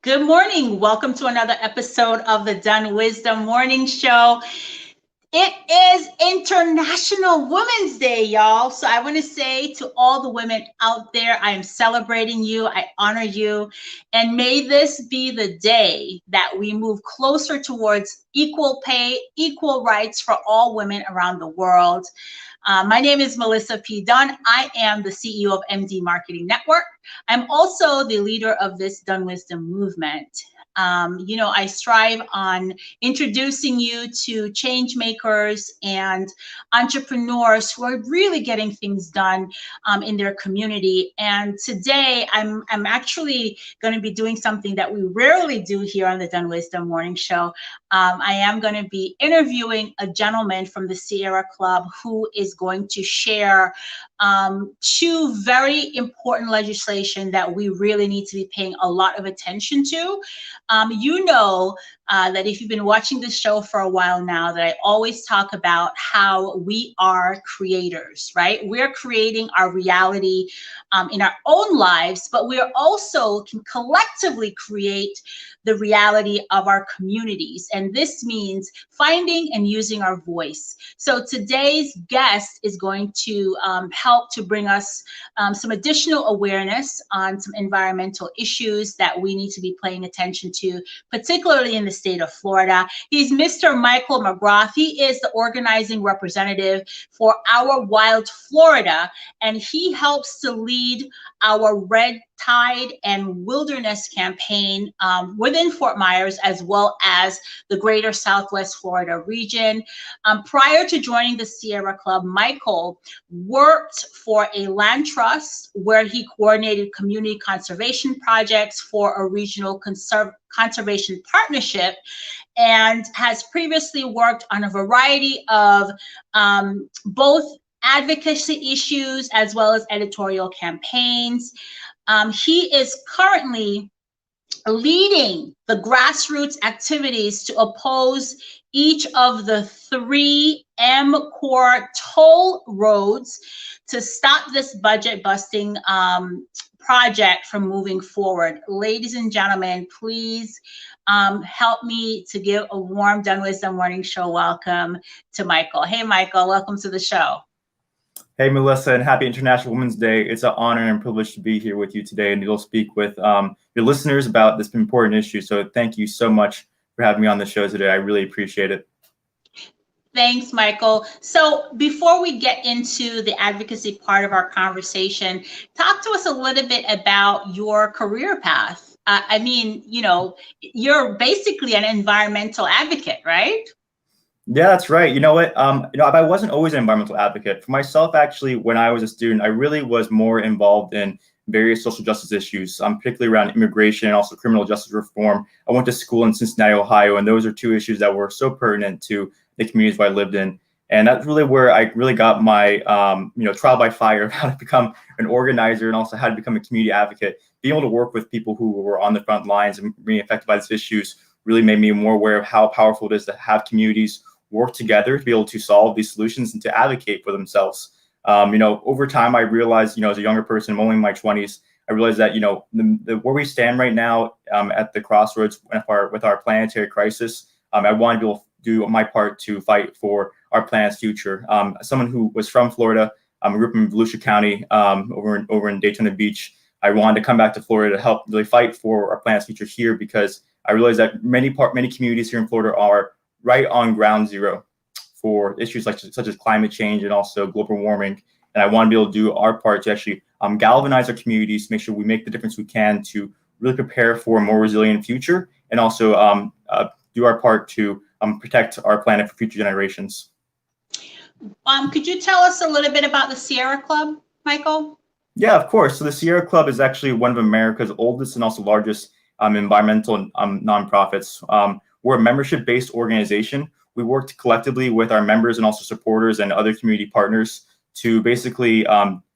Good morning. Welcome to another episode of the DunnWisdom Morning Show. It is International Women's Day, y'all. So I want to say to all the women out there, I am celebrating you. I honor you. And may this be the day that we move closer towards equal pay, equal rights for all women around the world. My name is Melissa P. Dunn. I am the CEO of MD Marketing Network. I'm also the leader of this DunnWisdom movement. I strive on introducing you to change makers and entrepreneurs who are really getting things done in their community. And today I'm actually going to be doing something that we rarely do here on the DunnWisdom Morning Show. I am going to be interviewing a gentleman from the Sierra Club who is going to share two very important legislation that we really need to be paying a lot of attention to. That if you've been watching this show for a while now, that I always talk about how we are creators, right? We're creating our reality in our own lives, but we are also can collectively create the reality of our communities. And this means finding and using our voice. So today's guest is going to help to bring us some additional awareness on some environmental issues that we need to be paying attention to, particularly in the state of Florida. He's Mr. Michael McGrath. He is the organizing representative for Our Wild Florida, and he helps to lead our Red Tide and Wilderness campaign within Fort Myers, as well as the greater Southwest Florida region. Prior to joining the Sierra Club, Michael worked for a land trust where he coordinated community conservation projects for a regional conservation partnership, and has previously worked on a variety of both advocacy issues as well as editorial campaigns. He is currently leading the grassroots activities to oppose each of the 3 M-Core toll roads to stop this budget busting project from moving forward. Ladies and gentlemen, please help me to give a warm DunnWisdom Morning Show welcome to Michael. Hey, Michael, welcome to the show. Hey, Melissa, and happy International Women's Day. It's an honor and privilege to be here with you today, and you'll speak with your listeners about this important issue. So thank you so much for having me on the show today. I really appreciate it. Thanks, Michael. So before we get into the advocacy part of our conversation, talk to us a little bit about your career path. You're basically an environmental advocate, right? Yeah, that's right. You know what? I wasn't always an environmental advocate. For myself, actually, when I was a student, I really was more involved in various social justice issues, particularly around immigration and also criminal justice reform. I went to school in Cincinnati, Ohio, and those are two issues that were so pertinent to the communities where I lived in. And that's really where I really got my, trial by fire of how to become an organizer and also how to become a community advocate. Being able to work with people who were on the front lines and being affected by these issues really made me more aware of how powerful it is to have communities work together to be able to solve these solutions and to advocate for themselves. Over time, I realized, as a younger person, I'm only in my 20s, I realized that, where we stand right now at the crossroads with our planetary crisis, I want to be able to do my part to fight for our planet's future. Someone who was from Florida, I grew up in Volusia County, over in Daytona Beach. I wanted to come back to Florida to help really fight for our planet's future here, because I realized that many communities here in Florida are right on ground zero for issues such as climate change and also global warming. And I want to be able to do our part to actually galvanize our communities, make sure we make the difference we can to really prepare for a more resilient future, and also do our part to protect our planet for future generations. Could you tell us a little bit about the Sierra Club, Michael? Yeah, of course. So the Sierra Club is actually one of America's oldest and also largest environmental nonprofits. We're a membership-based organization. We work collectively with our members and also supporters and other community partners to basically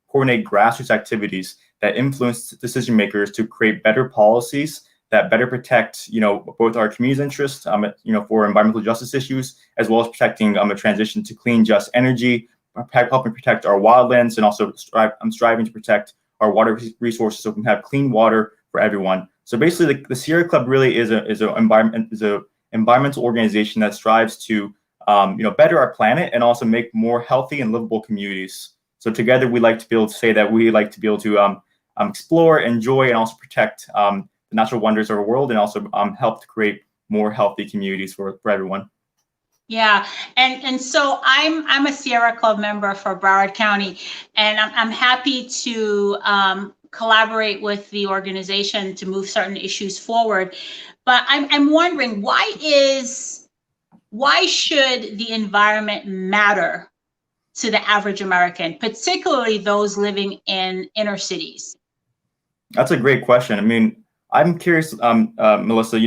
coordinate grassroots activities that influence decision makers to create better policies that better protect, both our community's interests, for environmental justice issues, as well as protecting a transition to clean, just energy, helping protect our wildlands, and also striving to protect our water resources so we can have clean water for everyone. So basically, the Sierra Club really is a environmental organization that strives to better our planet and also make more healthy and livable communities. So together, we like to be able to say that we like to be able to explore, enjoy, and also protect the natural wonders of our world, and also help to create more healthy communities for everyone. Yeah, and so I'm a Sierra Club member for Broward County, and I'm happy to collaborate with the organization to move certain issues forward. But I'm wondering, why should the environment matter to the average American, particularly those living in inner cities? That's a great question. I mean, I'm curious, Melissa.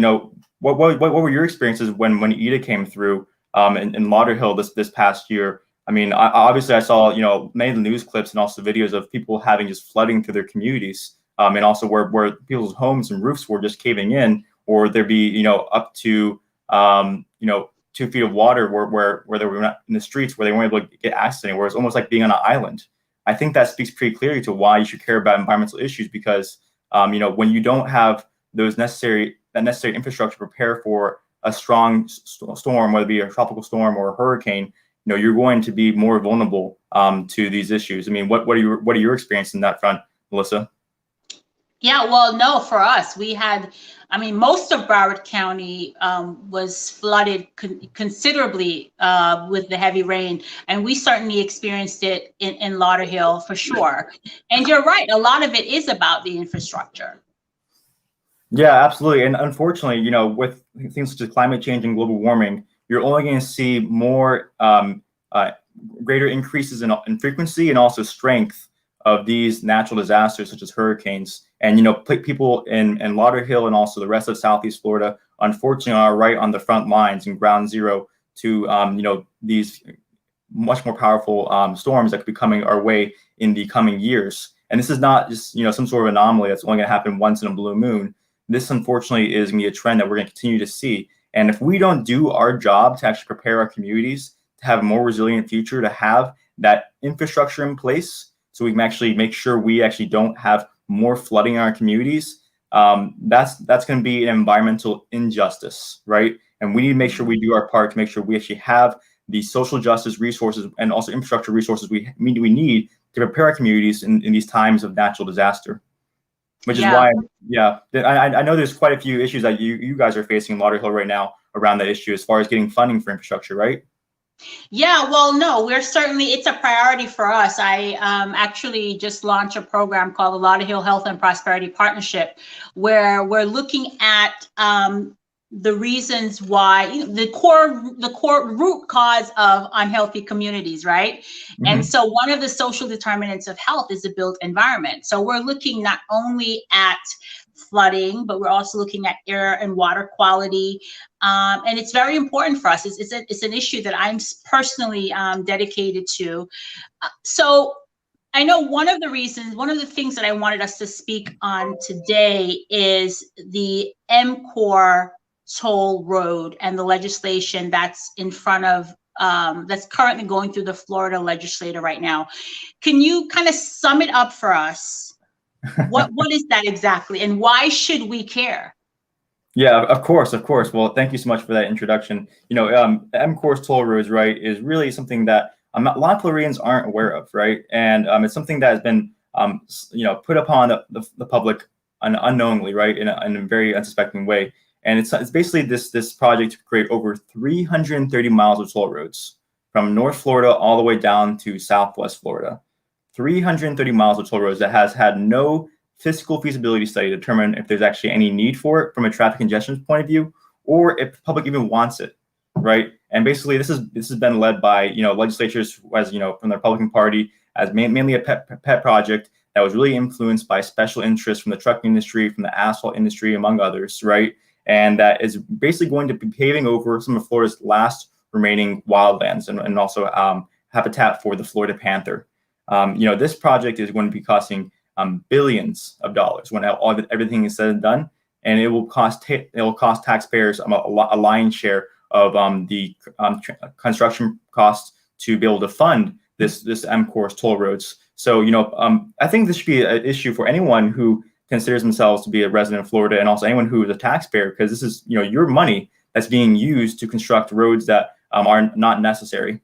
What were your experiences when Ida came through in Lauderhill this past year? I mean, obviously I saw many of the news clips and also videos of people having just flooding through their communities, and also where people's homes and roofs were just caving in, or there'd be up to 2 feet of water where they were not in the streets, where they weren't able to get access anywhere. It's almost like being on an island. I think that speaks pretty clearly to why you should care about environmental issues, because when you don't have that necessary infrastructure to prepare for a strong storm, whether it be a tropical storm or a hurricane, you're going to be more vulnerable to these issues. I mean, what are your experiences in that front, Melissa? Yeah, well, no, for us, we had, I mean, most of Broward County was flooded considerably with the heavy rain, and we certainly experienced it in Lauderhill for sure. And you're right, a lot of it is about the infrastructure. Yeah, absolutely. And unfortunately, with things such as climate change and global warming, you're only going to see more greater increases in frequency and also strength of these natural disasters such as hurricanes. And people in Lauderhill and also the rest of Southeast Florida, unfortunately, are right on the front lines and ground zero to these much more powerful storms that could be coming our way in the coming years. And this is not just some sort of anomaly that's only going to happen once in a blue moon. This, unfortunately, is going to be a trend that we're going to continue to see. And if we don't do our job to actually prepare our communities to have a more resilient future, to have that infrastructure in place, so we can actually make sure we actually don't have more flooding in our communities, that's going to be an environmental injustice, right? And we need to make sure we do our part to make sure we actually have the social justice resources and also infrastructure resources we need to prepare our communities in these times of natural disaster. Which is why, I know there's quite a few issues that you guys are facing in Lauderhill right now around that issue as far as getting funding for infrastructure, right? Yeah, well, no, it's a priority for us. I actually just launched a program called the Lauderhill Health and Prosperity Partnership, where we're looking at the reasons why, the core root cause of unhealthy communities, right? Mm-hmm. And so one of the social determinants of health is the built environment. So we're looking not only at flooding, but we're also looking at air and water quality. And it's very important for us. It's an issue that I'm personally dedicated to. So I know one of the things that I wanted us to speak on today is the MCOR toll road and the legislation that's in front of that's currently going through the Florida legislator right now. Can you kind of sum it up for us? What is that exactly, and why should we care? Yeah, of course. Well, thank you so much for that introduction. MCOR's toll roads, right, is really something that a lot of Floridians aren't aware of, right? And it's something that has been put upon the public unknowingly, right, in a very unsuspecting way. And it's basically this project to create over 330 miles of toll roads from North Florida all the way down to Southwest Florida. 330 miles of toll roads that has had no fiscal feasibility study to determine if there's actually any need for it from a traffic congestion point of view, or if the public even wants it, right? And basically, this has been led by legislatures as from the Republican Party as mainly a pet project that was really influenced by special interests from the trucking industry, from the asphalt industry, among others, right? And that is basically going to be paving over some of Florida's last remaining wildlands and also habitat for the Florida panther. This project is going to be costing billions of dollars when everything is said and done, and it will cost taxpayers a lion's share of the construction costs to be able to fund this MCOR's toll roads. So I think this should be an issue for anyone who considers themselves to be a resident of Florida, and also anyone who is a taxpayer, because this is, you know, your money that's being used to construct roads that are not necessary.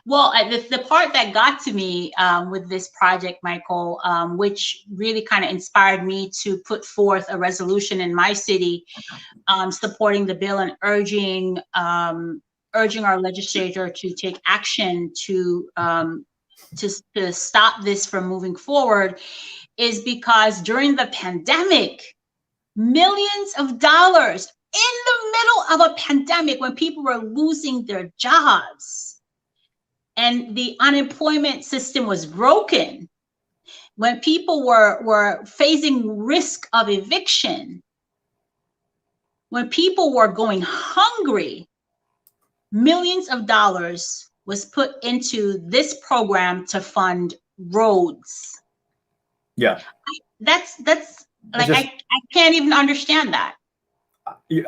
Well, the part that got to me with this project, Michael, which really kind of inspired me to put forth a resolution in my city supporting the bill and urging our legislator to take action to stop this from moving forward, is because during the pandemic, millions of dollars in the middle of a pandemic, when people were losing their jobs and the unemployment system was broken, when people were facing risk of eviction, when people were going hungry, millions of dollars was put into this program to fund roads. Yeah. That's like, just, I can't even understand that.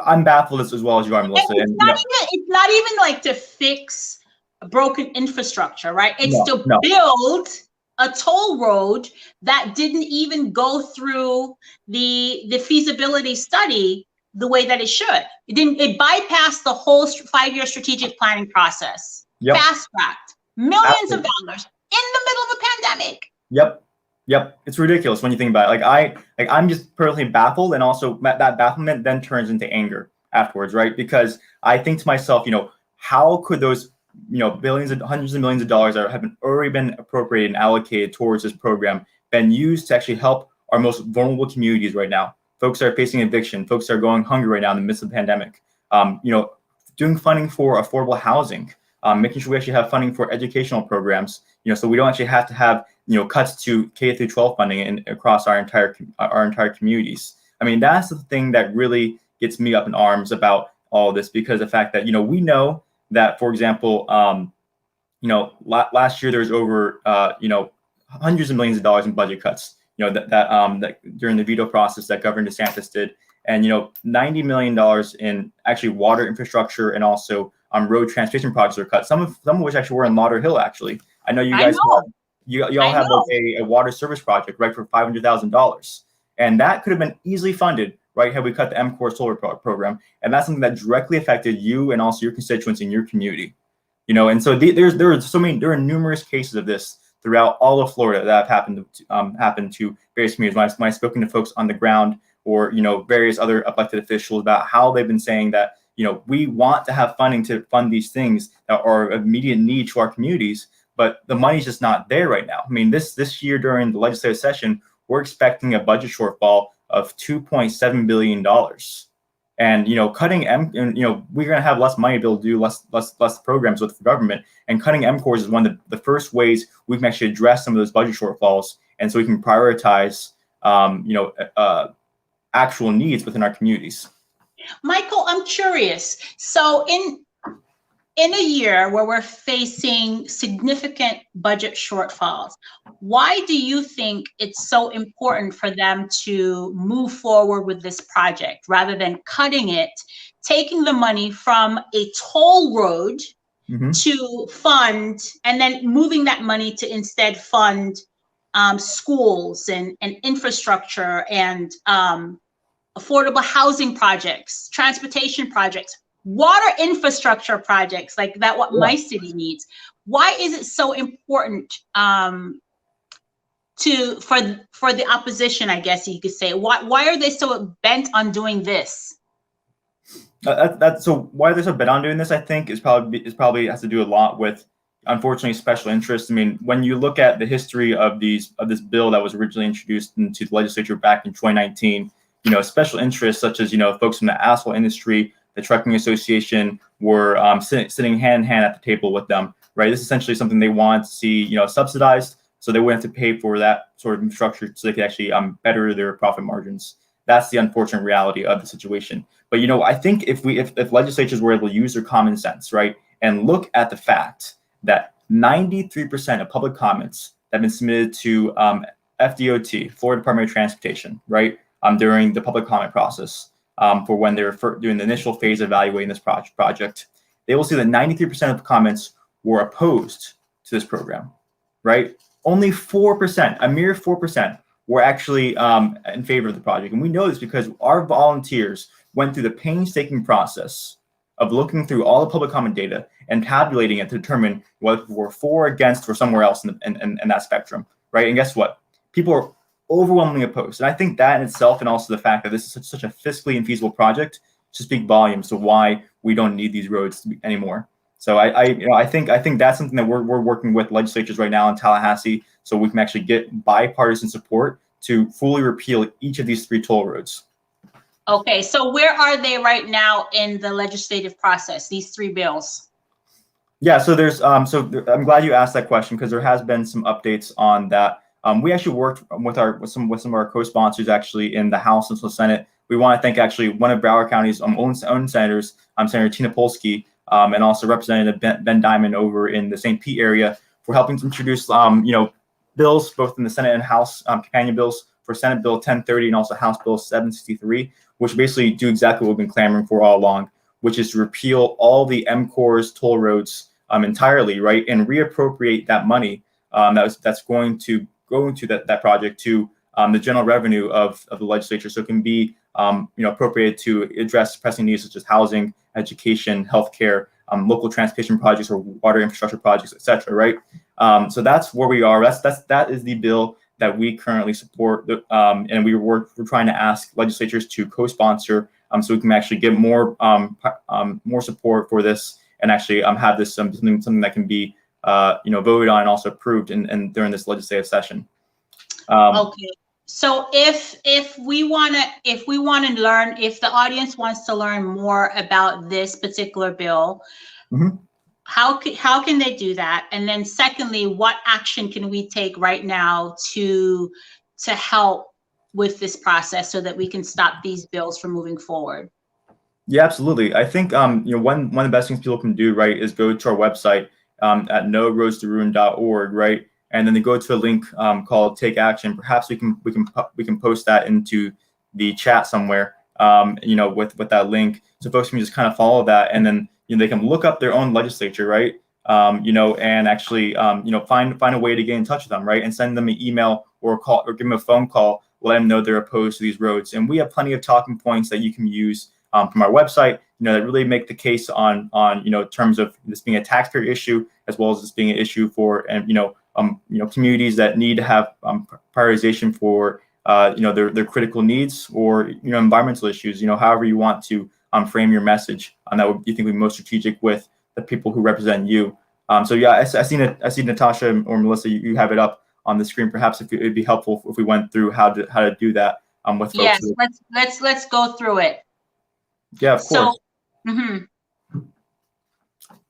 I'm baffled as well as you are, Melissa. It's not even like to fix a broken infrastructure, right? It's to build a toll road that didn't even go through the feasibility study the way that it should. It bypassed the whole 5-year strategic planning process. Yep. Fast-tracked millions of dollars in the middle of a pandemic. Yep, it's ridiculous when you think about it. I'm just personally baffled, and also that bafflement then turns into anger afterwards, right? Because I think to myself, you know, how could those, you know, billions and hundreds of millions of dollars that have already been appropriated and allocated towards this program been used to actually help our most vulnerable communities right now? Folks are facing eviction. Folks are going hungry right now in the midst of the pandemic. You know, doing funding for affordable housing, making sure we actually have funding for educational programs. You know, so we don't actually have to have, you know, cuts to K through 12 funding across our entire communities. I mean, that's the thing that really gets me up in arms about all of this, because the fact that, you know, we know that, for example, you know, last year there was over, you know, hundreds of millions of dollars in budget cuts, you know, that during the veto process that Governor DeSantis did. And, you know, $90 million in actually water infrastructure and also road transportation projects are cut. Some of which actually were in Lauderhill, actually. I know you guys you all have a water service project, right, for $500,000. And that could have been easily funded, right, had we cut the MCOR solar program. And that's something that directly affected you and also your constituents in your community. You know, and so there are numerous cases of this throughout all of Florida that have happened to various communities. When I've spoken to folks on the ground, or, you know, various other elected officials, about how they've been saying that, you know, we want to have funding to fund these things that are of immediate need to our communities, but the money's just not there right now. I mean, this year during the legislative session, we're expecting a budget shortfall of $2.7 billion. And, you know, cutting you know, we're going to have less money to be able to do less programs with the government. And cutting MCORs is one of the first ways we can actually address some of those budget shortfalls. And so we can prioritize, you know, actual needs within our communities. Michael, I'm curious. So in a year where we're facing significant budget shortfalls, why do you think it's so important for them to move forward with this project rather than cutting it, taking the money from a toll road to fund, and then moving that money to instead fund schools and infrastructure and affordable housing projects, transportation projects, water infrastructure projects like that, what my city needs? Why is it so important for the opposition, I guess you could say? Why are they so bent on doing this? So why they're so bent on doing this, I think, is probably has to do a lot with, unfortunately, special interests. I mean, when you look at the history of this bill that was originally introduced into the legislature back in 2019, you know, special interests such as, you know, folks from the asphalt industry, the trucking association were sitting hand in hand at the table with them, right? This is essentially something they want to see, you know, subsidized, so they wouldn't have to pay for that sort of infrastructure, so they could actually better their profit margins. That's the unfortunate reality of the situation. But, you know, I think if legislatures were able to use their common sense, right, and look at the fact that 93% of public comments that have been submitted to FDOT, Florida Department of Transportation, right, during the public comment process, for when they're doing the initial phase of evaluating this project, they will see that 93% of the comments were opposed to this program, right? Only 4%, a mere 4%, were actually in favor of the project. And we know this because our volunteers went through the painstaking process of looking through all the public comment data and tabulating it to determine whether we're for, against, or somewhere else in that spectrum, right? And guess what? People are overwhelmingly opposed. And I think that in itself, and also the fact that this is such a fiscally infeasible project, should speak volumes to why we don't need these roads anymore. So I think that's something that we're working with legislatures right now in Tallahassee, so we can actually get bipartisan support to fully repeal each of these 3 toll roads. Okay, so where are they right now in the legislative process, these 3 bills? Yeah, so there's I'm glad you asked that question, because there has been some updates on that. We actually worked with some of our co-sponsors actually in the House and the Senate. We want to thank actually one of Broward County's own senators, Senator Tina Polsky, and also Representative Ben Diamond over in the St. Pete area, for helping to introduce bills both in the Senate and House, companion bills for Senate Bill 1030 and also House Bill 763, which basically do exactly what we've been clamoring for all along, which is to repeal all the MCOR's toll roads entirely, right, and reappropriate that money that's going to go into that project to the general revenue of the legislature, so it can be appropriated to address pressing needs such as housing, education, healthcare, local transportation projects or water infrastructure projects, etc. Right? So that's where we are. That is the bill that we currently support, and we're trying to ask legislatures to co-sponsor, so we can actually get more support for this, and actually have this something that can be voted on and also approved and during this legislative session. Okay. So if we want to learn, if the audience wants to learn more about this particular bill, mm-hmm. how can they do that? And then secondly, what action can we take right now to help with this process so that we can stop these bills from moving forward? Yeah, absolutely. I think one of the best things people can do, right, is go to our website at NoRoadsToRuin.org, right, and then they go to a link called Take Action. Perhaps we can post that into the chat somewhere, with that link, so folks can just kind of follow that, and then they can look up their own legislature, right, and actually find a way to get in touch with them, right, and send them an email or call or give them a phone call, let them know they're opposed to these roads. And we have plenty of talking points that you can use from our website, that really make the case on terms of this being a taxpayer issue, as well as this being an issue for communities that need to have prioritization for their critical needs, or environmental issues. However you want to frame your message, that would you think would be most strategic with the people who represent you. So yeah, I see Natasha or Melissa, you have it up on the screen. Perhaps it'd be helpful if we went through how to do that with folks. Yes, let's go through it. Yeah, of course.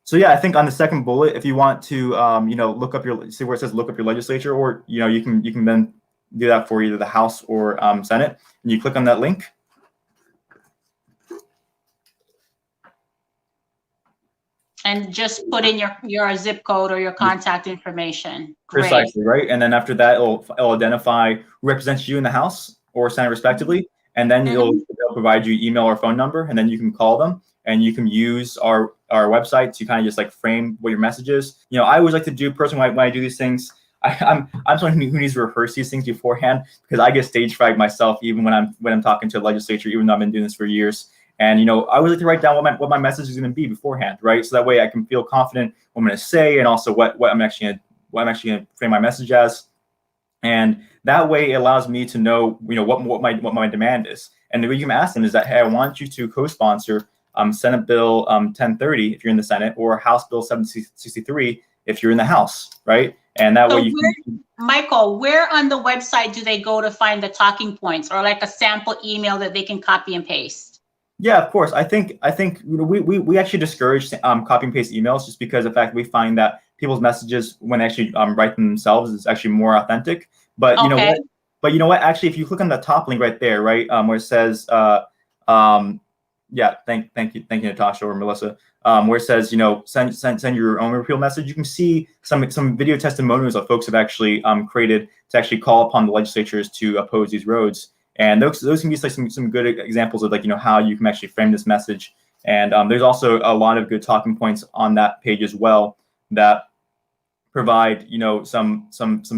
So yeah, I think on the second bullet, if you want to look up see where it says look up your legislature, or you can then do that for either the House or Senate, and you click on that link. And just put in your zip code or your contact information. Great. Precisely, right? And then after that, it'll identify who represents you in the House or Senate respectively, and then it'll provide you email or phone number, and then you can call them, and you can use our website to kind of just like frame what your message is. I always like to do personally when I do these things, I'm someone who needs to rehearse these things beforehand, because I get stage fright myself even when I'm talking to a legislature, even though I've been doing this for years. And I always like to write down what my message is going to be beforehand, right? So that way I can feel confident what I'm going to say, and also what I'm actually going to frame my message as. And that way it allows me to know what my demand is. And what you can ask them is that, hey, I want you to co-sponsor Senate Bill 1030 if you're in the Senate, or House Bill 763 if you're in the House, right? And that way Michael, where on the website do they go to find the talking points, or like a sample email that they can copy and paste? Yeah, of course. I think we actually discourage copy and paste emails, just because of the fact we find that people's messages, when they actually write them themselves, is actually more authentic. But you know what? Actually, if you click on the top link right there, right, where it says, yeah, thank you, Natasha or Melissa, where it says, send your own repeal message. You can see some video testimonials that folks have actually created to actually call upon the legislatures to oppose these roads. And those can be like some good examples of how you can actually frame this message. And there's also a lot of good talking points on that page as well that provide, some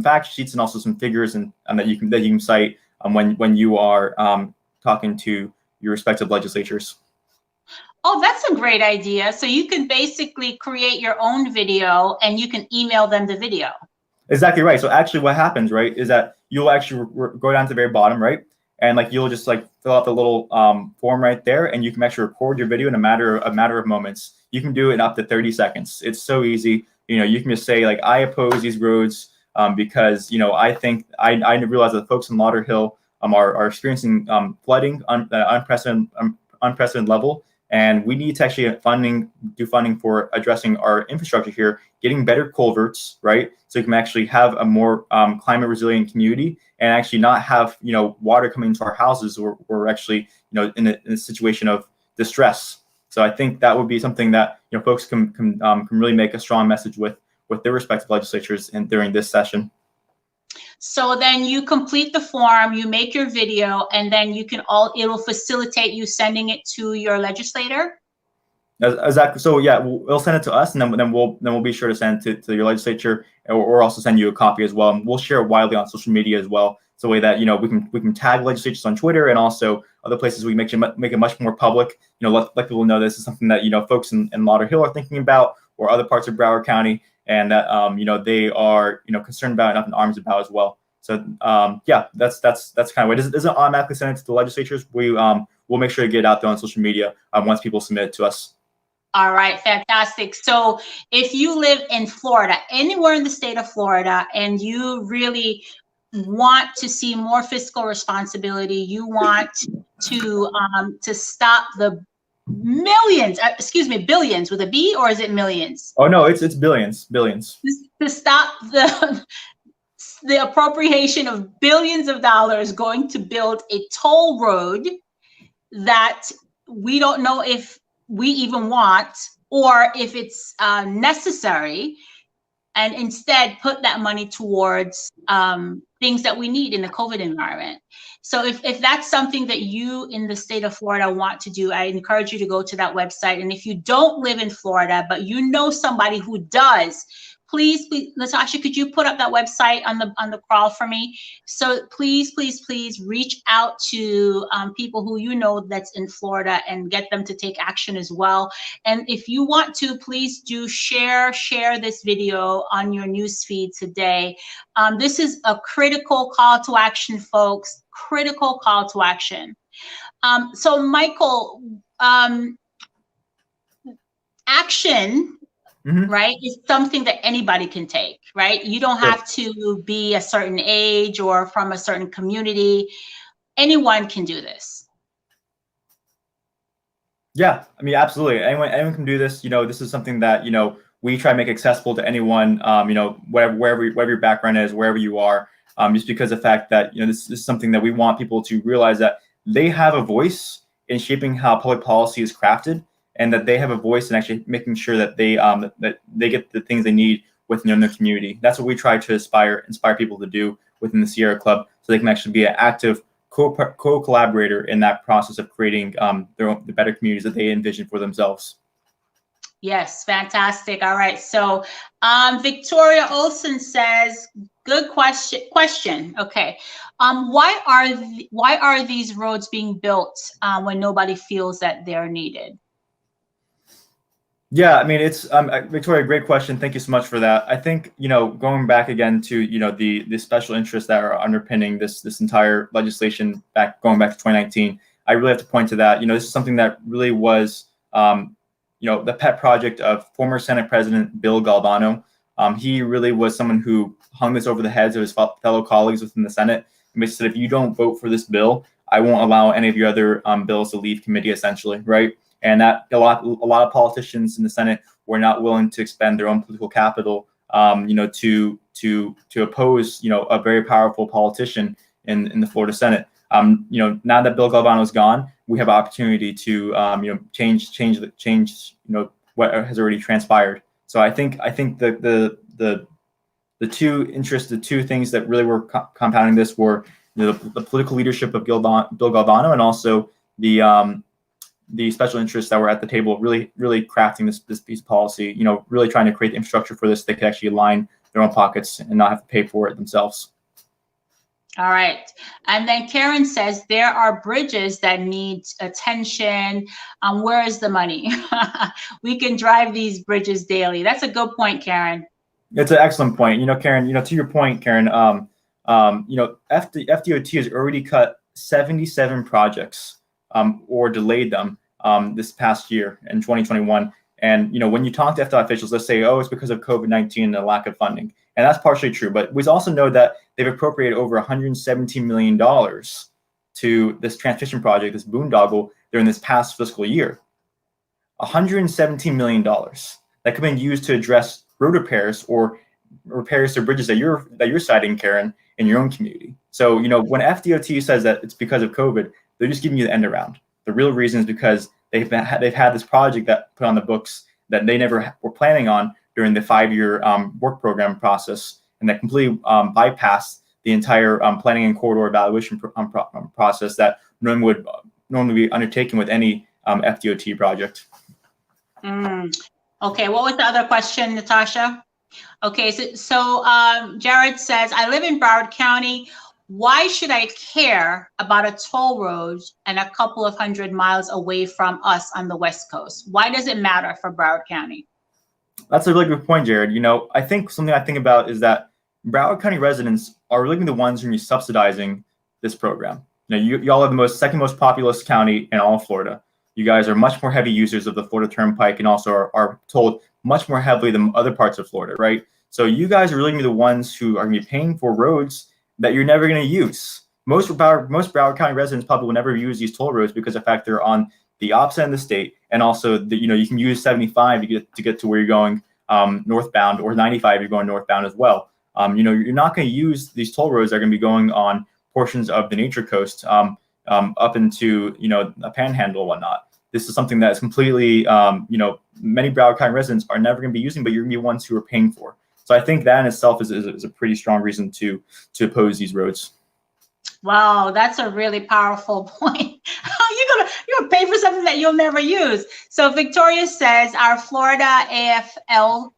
fact sheets and also some figures and that you can cite when you are talking to your respective legislatures. Oh, that's a great idea. So you can basically create your own video and you can email them the video. Exactly right. So actually what happens, right, is that you'll actually go down to the very bottom, right? And like you'll just like fill out the little form right there, and you can actually record your video in a matter of moments. You can do it in up to 30 seconds. It's so easy. You can just say like, I oppose these roads because I think I realize that the folks in Lauderhill are experiencing flooding on unprecedented level. And we need to actually do funding for addressing our infrastructure here, getting better culverts, right? So you can actually have a more climate resilient community and actually not have, water coming into our houses or we're actually, in a situation of distress. So I think that would be something that, folks can really make a strong message with their respective legislatures and during this session. So then you complete the form, you make your video, and then it'll facilitate you sending it to your legislator. Exactly. So yeah, we'll send it to us, and then we'll be sure to send it to your legislature, or also send you a copy as well. And we'll share it widely on social media as well, so way that we can tag legislatures on Twitter and also other places. We make it much more public. Let people know this is something that folks in Lauderhill are thinking about, or other parts of Broward County, and that they are concerned about and up in arms about as well. So yeah, that's kind of what it doesn't automatically send it to the legislatures. We'll make sure to get it out there on social media once people submit it to us. All right, fantastic. So if you live in Florida, anywhere in the state of Florida, and you really want to see more fiscal responsibility, you want to stop the billions with a B, or is it millions? Oh no, it's billions. To stop the appropriation of billions of dollars going to build a toll road that we don't know if we even want or if it's necessary, and instead put that money towards things that we need in the COVID environment. So if that's something that you in the state of Florida want to do, I encourage you to go to that website. And if you don't live in Florida, but you know somebody who does, please, Natasha, could you put up that website on the crawl for me? So please reach out to people who that's in Florida and get them to take action as well. And if you want to, please do share this video on your newsfeed today. This is a critical call to action, folks. Critical call to action. So Michael, action. Mm-hmm. Right? It's something that anybody can take, right? You don't have to be a certain age or from a certain community. Anyone can do this. Yeah, I mean, absolutely. Anyone can do this. This is something that, we try to make accessible to anyone, wherever your background is, wherever you are, just because of the fact that, this is something that we want people to realize that they have a voice in shaping how public policy is crafted, and that they have a voice in actually making sure that they get the things they need within their community. That's what we try to inspire people to do within the Sierra Club, so they can actually be an active co-collaborator in that process of creating the better communities that they envision for themselves. Yes, fantastic. All right, so Victoria Olson says, good question. Okay, why are these roads being built when nobody feels that they're needed? Yeah, I mean, it's Victoria, great question. Thank you so much for that. I think, going back again to, the special interests that are underpinning this entire legislation going back to 2019, I really have to point to that. This is something that really was, the pet project of former Senate President Bill Galvano. He really was someone who hung this over the heads of his fellow colleagues within the Senate and basically said, if you don't vote for this bill, I won't allow any of your other bills to leave committee, essentially, right? And that a lot of politicians in the Senate were not willing to expend their own political capital, to oppose, a very powerful politician in the Florida Senate. Now that Bill Galvano is gone, we have opportunity to, change, what has already transpired. So I think the two things that really were compounding this were, the political leadership of Bill Galvano, and also the special interests that were at the table, really crafting this piece of policy, really trying to create the infrastructure for this that could actually align their own pockets and not have to pay for it themselves. All right. And then Karen says there are bridges that need attention. Where is the money? We can drive these bridges daily. That's a good point, Karen. It's an excellent point. Karen, to your point, Karen, FDOT has already cut 77 projects or delayed them this past year in 2021. And, when you talk to FDOT officials, let's say, oh, it's because of COVID-19 and the lack of funding. And that's partially true. But we also know that they've appropriated over $117 million to this transportation project, this boondoggle, during this past fiscal year. $117 million that could have been used to address road repairs or repairs to bridges that you're citing, Karen, in your own community. So, when FDOT says that it's because of COVID, they're just giving you the end around. The real reason is because they've had this project that put on the books that they never were planning on during the 5-year work program process, and that completely bypassed the entire planning and corridor evaluation process that would normally be undertaken with any FDOT project. Okay, what was the other question, Natasha? Okay, so Jared says, I live in Broward County. Why should I care about a toll road and a couple of 100 miles away from us on the West Coast? Why does it matter for Broward County? That's a really good point, Jared. I think something I think about is that Broward County residents are really the ones who are subsidizing this program. Y'all are the second most populous county in all of Florida. You guys are much more heavy users of the Florida Turnpike and also are tolled much more heavily than other parts of Florida, right? So you guys are really the ones who are going to be paying for roads that you're never going to use. Most Broward County residents probably will never use these toll roads because of the fact they're on the opposite end of the state, and also you can use 75 to get to where you're going northbound, or 95 if you're going northbound as well. You're not going to use these toll roads that are going to be going on portions of the Nature Coast up into a Panhandle and whatnot. This is something that is completely many Broward County residents are never going to be using, but you're going to be ones who are paying for. So I think that in itself is a pretty strong reason to oppose these roads. Wow, that's a really powerful point. You're gonna pay for something that you'll never use. So Victoria says our Florida AFLCIO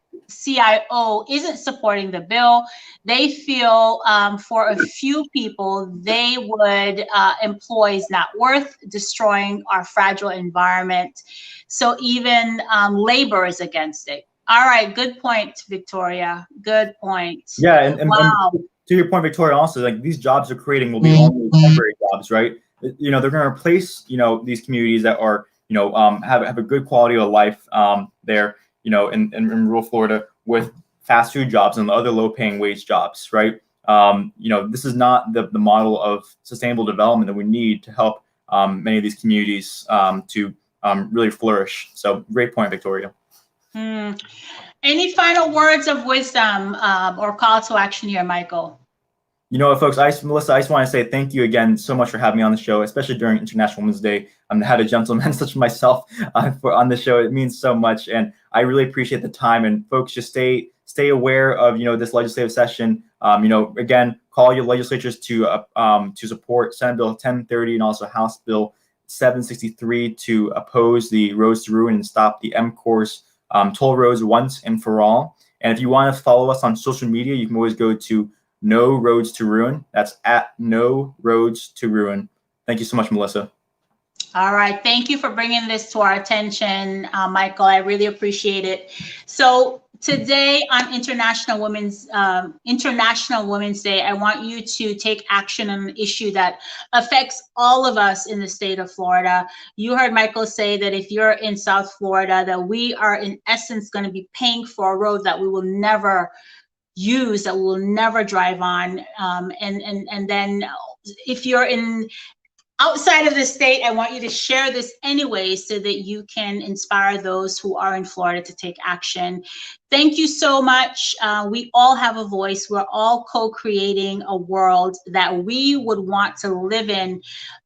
isn't supporting the bill. They feel for a few people they would employ is not worth destroying our fragile environment. So even labor is against it. All right, good point, Victoria. Good point. Yeah, and wow. And to your point, Victoria, also these jobs they're creating will be only temporary jobs, right? They're going to replace these communities that are have a good quality of life there in rural Florida with fast food jobs and other low-paying wage jobs, right? This is not the model of sustainable development that we need to help many of these communities to really flourish. So great point, Victoria. Any final words of wisdom or call to action here, Michael? Folks, Melissa, I just want to say thank you again so much for having me on the show, especially during International Women's Day. To have a gentleman such as myself on the show, it means so much, and I really appreciate the time. And folks, just stay aware of this legislative session. Again, call your legislatures to support Senate Bill 1030 and also House Bill 763 to oppose the roads to ruin and stop the M-Course toll roads once and for all. And if you want to follow us on social media, you can always go to No Roads to Ruin. That's at No Roads to Ruin. Thank you so much, Melissa. All right. Thank you for bringing this to our attention, Michael. I really appreciate it. So today on International Women's Day, I want you to take action on an issue that affects all of us in the state of Florida. You heard Michael say that if you're in South Florida, that we are in essence going to be paying for a road that we will never use, that we will never drive on. And then if you're outside of the state, I want you to share this anyway so that you can inspire those who are in Florida to take action. Thank you so much. We all have a voice. We're all co-creating a world that we would want to live in,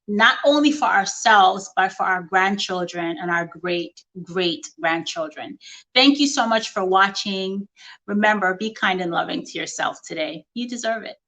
not only for ourselves, but for our grandchildren and our great-grandchildren. Thank you so much for watching. Remember, be kind and loving to yourself today. You deserve it.